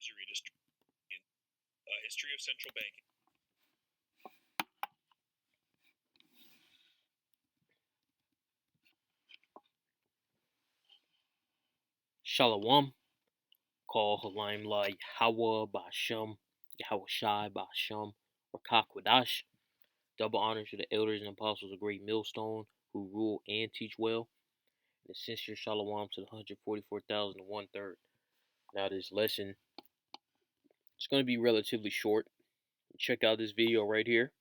Usury distribution. History of central banking. Shalom, call Halim La Yahweh Ba'Shem, Yahweh Shai Ba'Shem, or Kakwadash. Double honor to the elders and apostles of Great Millstone who rule and teach well. And a sincere shalom to the 144,001 third. Now this lesson is going to be relatively short. Check out this video right here.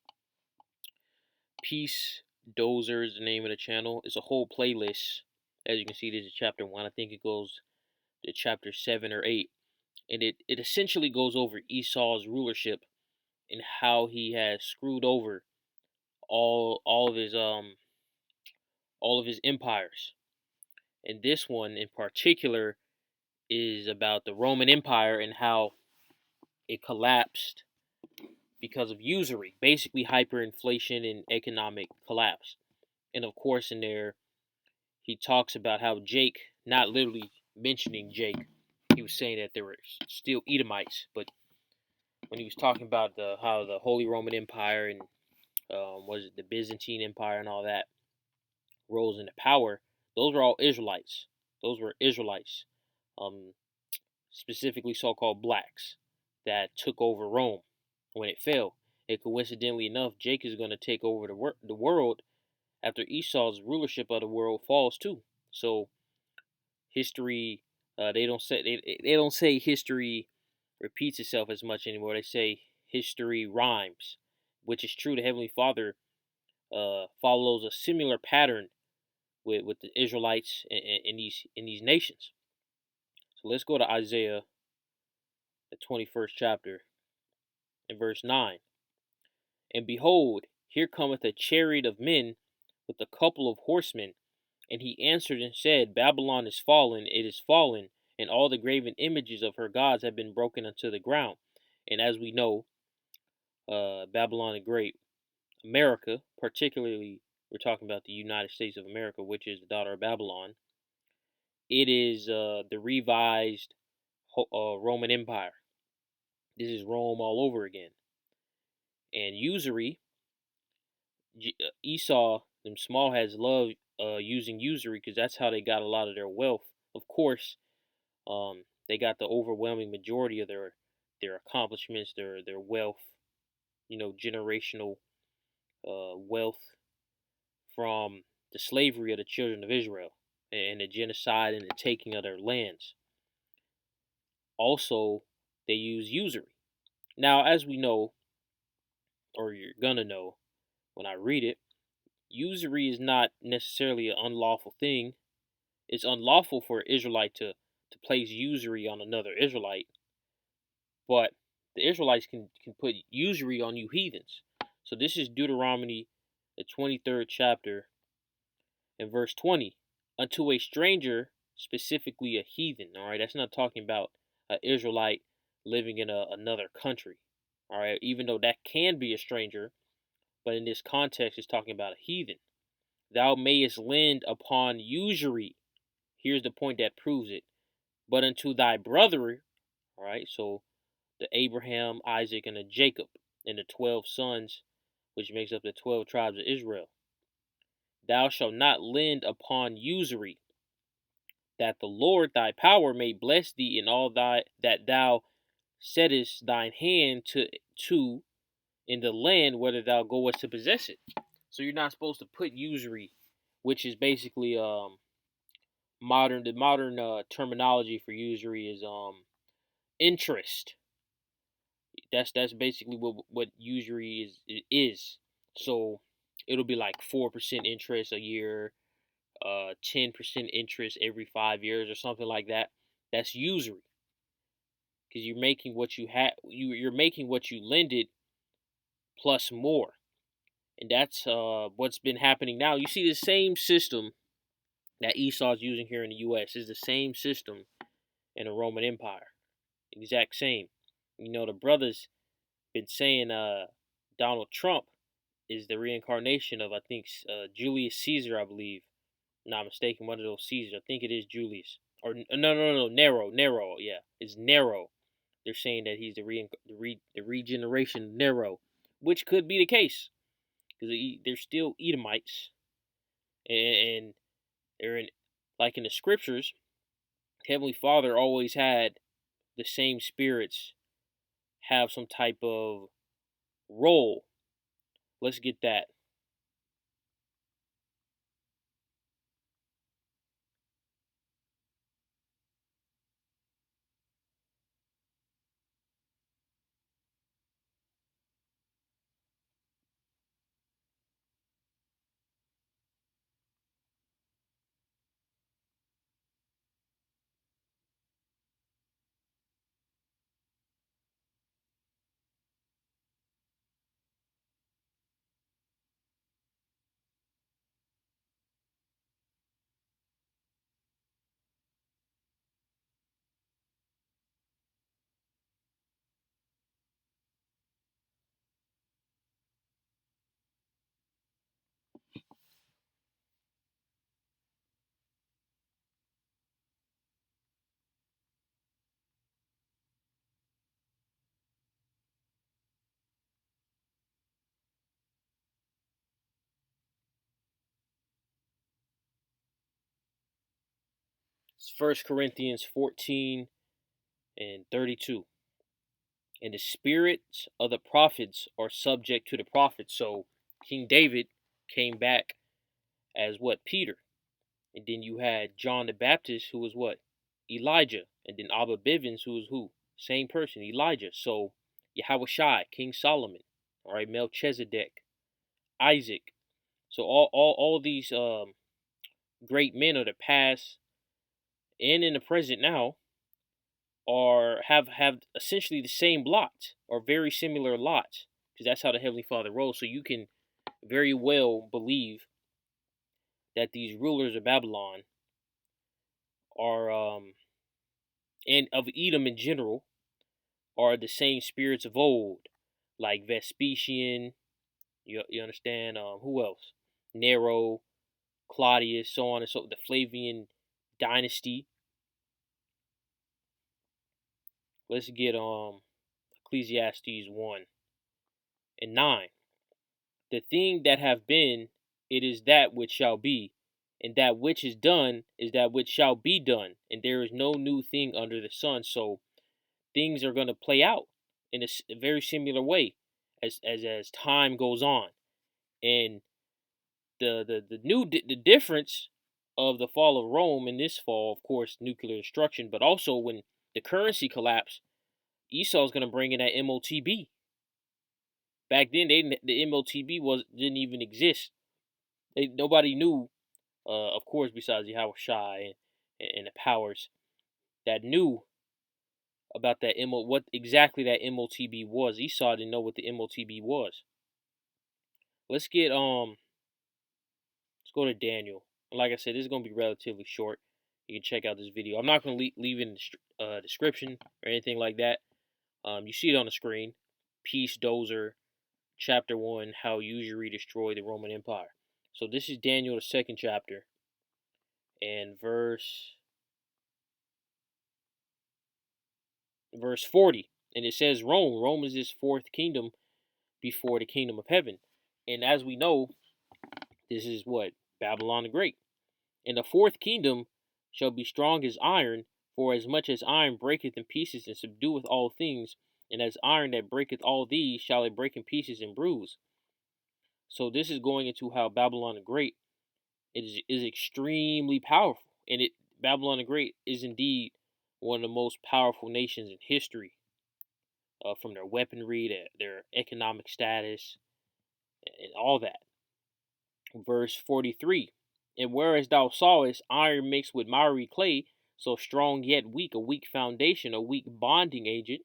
Peace Dozer is the name of the channel. It's a whole playlist. As you can see, this is chapter 1. I think it goes to chapter 7 or 8. And it essentially goes over Esau's rulership and how he has screwed over all of his empires. And this one in particular is about the Roman Empire and how it collapsed because of usury, basically hyperinflation and economic collapse. And of course, in there, he talks about how Jake, not literally mentioning Jake, he was saying that there were still Edomites, but when he was talking about how the Holy Roman Empire and was it the Byzantine Empire and all that rose into power, those were all Israelites. Those were Israelites, um, specifically so-called blacks, that took over Rome when it fell. And coincidentally enough, Jake is going to take over the world after Esau's rulership of the world falls too. So history, they don't say history repeats itself as much anymore. They say history rhymes, which is true. The Heavenly Father follows a similar pattern with the Israelites in these nations. So let's go to Isaiah, the 21st chapter, in verse 9. And behold, here cometh a chariot of men with a couple of horsemen. And he answered and said, Babylon is fallen, it is fallen, and all the graven images of her gods have been broken unto the ground. And as we know, Babylon the Great, America, particularly we're talking about the United States of America, which is the daughter of Babylon. It is the revised Roman Empire. This is Rome all over again. And usury, Esau, them smallheads love using usury because that's how they got a lot of their wealth. Of course, they got the overwhelming majority of their accomplishments, their wealth, generational wealth from the slavery of the children of Israel and the genocide and the taking of their lands. Also, they use usury. Now, as we know, or you're gonna know when I read it, usury is not necessarily an unlawful thing. It's unlawful for an Israelite to place usury on another Israelite, but the Israelites can put usury on you heathens. So this is Deuteronomy, the 23rd chapter, and verse 20. Unto a stranger, specifically a heathen, all right? That's not talking about an Israelite living in another country, all right? Even though that can be a stranger, but in this context, it's talking about a heathen. Thou mayest lend upon usury. Here's the point that proves it. But unto thy brother, all right? So the Abraham, Isaac, and the Jacob, and the 12 sons, which makes up the 12 tribes of Israel. Thou shalt not lend upon usury, that the Lord thy power may bless thee in all that thou settest thine hand to in the land whether thou goest to possess it. So you're not supposed to put usury, which is basically the modern terminology for usury is interest. That's basically what usury is. So it'll be like 4% interest a year, 10% interest every 5 years or something like that. That's usury because you're making what you have. You're making what you lended plus more, and that's what's been happening now. You see the same system that Esau's using here in the U.S. is the same system in the Roman Empire, exact same. The brothers been saying Donald Trump is the reincarnation of, I think, Julius Caesar, I believe. Not mistaken, one of those Caesars. I think it is Julius. Or no, Nero. Yeah, it's Nero. they're saying that he's the regeneration of Nero, which could be the case because they're still Edomites, and they're in, like in the scriptures. Heavenly Father always had the same spirits have some type of role. Let's get that. It's 1 Corinthians 14 and 32. And the spirits of the prophets are subject to the prophets. So King David came back as what? Peter. And then you had John the Baptist, who was what? Elijah. And then Abba Bivens, who was who? Same person, Elijah. So Yahushai, King Solomon, all right, Melchizedek, Isaac. So all these great men of the past and in the present now are have essentially the same lot or very similar lots, because that's how the Heavenly Father rolls. So you can very well believe that these rulers of Babylon are and of Edom in general are the same spirits of old, like Vespasian. You understand? Who else? Nero, Claudius, so on and so. The Flavian dynasty. Let's get Ecclesiastes 1:9. The thing that have been, it is that which shall be, and that which is done is that which shall be done, and there is no new thing under the sun. So things are going to play out in a very similar way as time goes on, and the difference of the fall of Rome in this fall, of course, nuclear destruction, but also when the currency collapsed, Esau's going to bring in that MOTB. Back then, the MOTB didn't even exist. Nobody knew, of course, besides Yahweh Shai and the powers that knew about that what exactly that MOTB was. Esau didn't know what the MOTB was. Let's go to Daniel. And like I said, this is gonna be relatively short. You can check out this video. I'm not gonna leave in the description or anything like that. You see it on the screen. Peace Dozer, Chapter 1: How Usury Destroyed the Roman Empire. So this is Daniel, the second chapter, and verse 40. And it says Rome is this fourth kingdom before the kingdom of heaven. And as we know, this is what? Babylon the Great. And the fourth kingdom shall be strong as iron, for as much as iron breaketh in pieces and subdueth all things, and as iron that breaketh all these shall it break in pieces and bruise. So this is going into how Babylon the Great is extremely powerful. And Babylon the Great is indeed one of the most powerful nations in history, from their weaponry to their economic status and all that. Verse 43. And whereas thou sawest iron mixed with miry clay, so strong yet weak, a weak foundation, a weak bonding agent.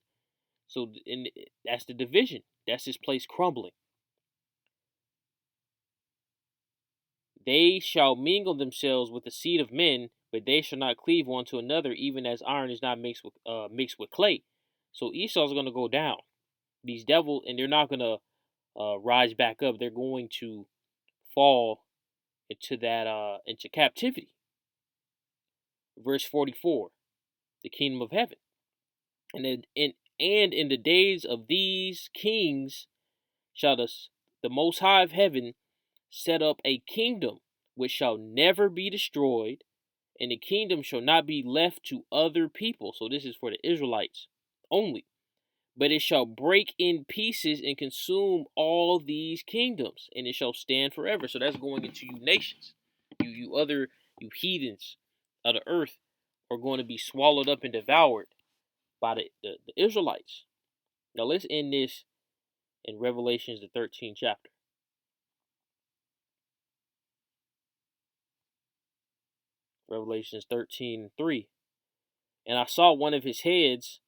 So that's the division. That's this place crumbling. They shall mingle themselves with the seed of men, but they shall not cleave one to another, even as iron is not mixed with clay. So Esau's going to go down. These devils, and they're not going to rise back up. They're going to fall into captivity. Verse 44, the kingdom of heaven. And And in the days of these kings shall the Most High of heaven set up a kingdom which shall never be destroyed, and the kingdom shall not be left to other people. So this is for the Israelites only. But it shall break in pieces and consume all these kingdoms, and it shall stand forever. So that's going into you nations. You heathens of the earth are going to be swallowed up and devoured by the Israelites. Now let's end this in Revelations, the 13th chapter. Revelations 13:3. And I saw one of his heads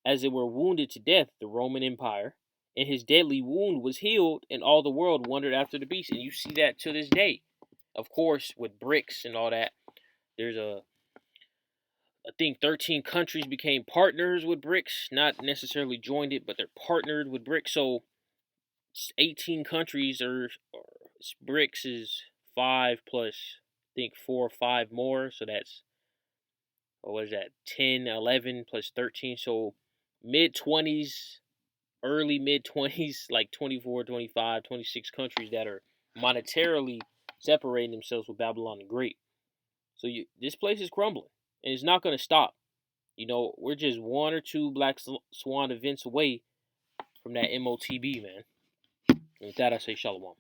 as it were wounded to death, the Roman Empire, and his deadly wound was healed, and all the world wondered after the beast. And you see that to this day. Of course, with BRICS and all that, there's I think 13 countries became partners with BRICS, not necessarily joined it, but they're partnered with BRICS. So 18 countries are BRICS is 5 plus, I think 4 or 5 more. So that's, what was that, 10, 11 plus 13. So mid-20s, early mid-20s, like 24, 25, 26 countries that are monetarily separating themselves with Babylon the Great. So this place is crumbling, and it's not going to stop. You know, we're just 1 or 2 Black Swan events away from that MOTB, man. And with that, I say shalom.